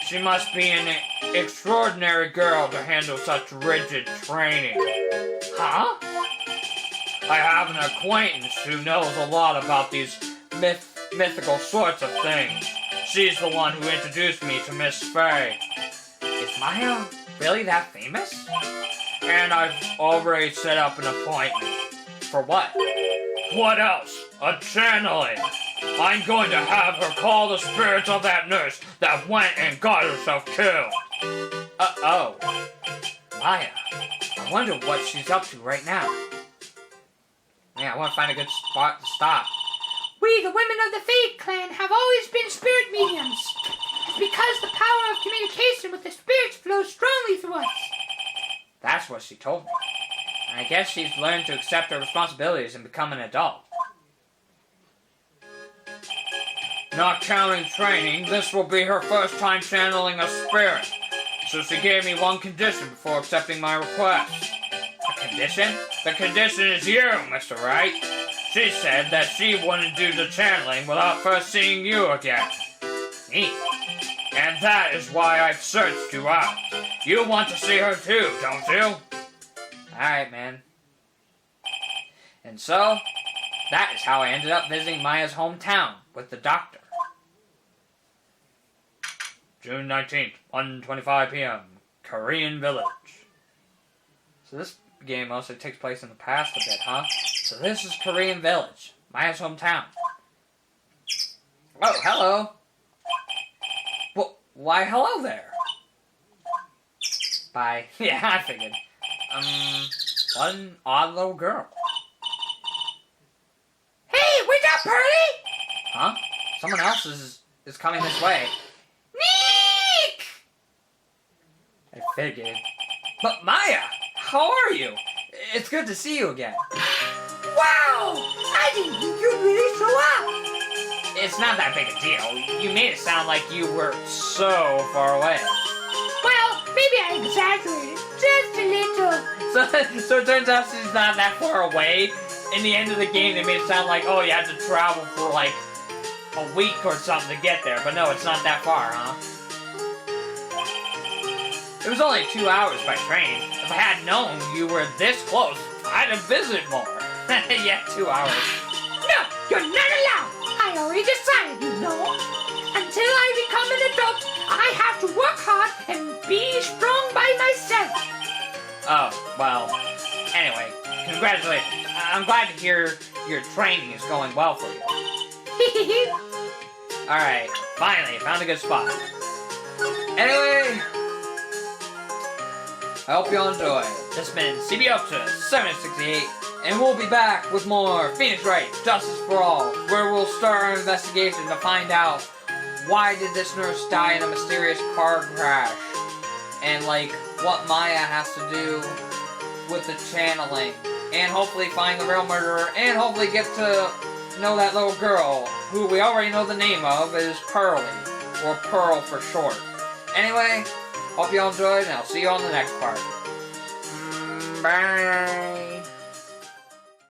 A: She must be an extraordinary girl to handle such rigid training. Huh? I have an acquaintance who knows a lot about these mythical sorts of things. She's the one who introduced me to Miss Fey. Is Maya really that famous? And I've already set up an appointment. For what? What else? A channeling. I'm going to have her call the spirits of that nurse that went and got herself killed. Oh. Maya. I wonder what she's up to right now. Yeah, I want to find a good spot to stop.
C: We, the women of the Fade clan, have always been spirit mediums. It's because the power of communication with the spirits flows strongly through us.
A: That's what she told me. And I guess she's learned to accept her responsibilities and become an adult. Not counting training, this will be her first time channeling a spirit. So she gave me one condition before accepting my request. A condition? The condition is you, Mr. Wright. She said that she wouldn't do the channeling without first seeing you again. Me? And that is why I've searched you out. You want to see her too, don't you? Alright, man. And so, that is how I ended up visiting Maya's hometown with the doctor. June 19th, 1:25 p.m., Korean Village. So this game mostly takes place in the past a bit, huh? So this is Korean Village, Maya's hometown. Oh, hello. Well, why hello there? Bye. Yeah, I figured. One odd little girl.
C: Hey, wake up, Pearly!
A: Huh? Someone else is coming this way.
C: Nick!
A: I figured. But Maya, how are you? It's good to see you again.
C: Wow! I didn't think you'd really show up!
A: It's not that big a deal. You made it sound like you were so far away.
C: Well, maybe I exaggerated just a little.
A: So it turns out she's not that far away. In the end of the game, they made it sound like, oh, you had to travel for like a week or something to get there. But no, it's not that far, huh? It was only 2 hours by train. If I had known you were this close, I'd have visited more. Yeah, 2 hours.
C: No, you're not allowed. I already decided, you know. Until I become an adult, I have to work hard and be strong by myself.
A: Oh, well, anyway, congratulations. I'm glad to hear your training is going well for you. Alright, finally, found a good spot. Anyway, I hope you all enjoy. This has been CB Ultra 768 And we'll be back with more Phoenix Wright Justice for All, where we'll start our investigation to find out why did this nurse die in a mysterious car crash, and like what Maya has to do with the channeling, and hopefully find the real murderer, and hopefully get to know that little girl, who we already know the name of is Pearly, or Pearl for short. Anyway, hope you all enjoyed, and I'll see you on the next part. Bye.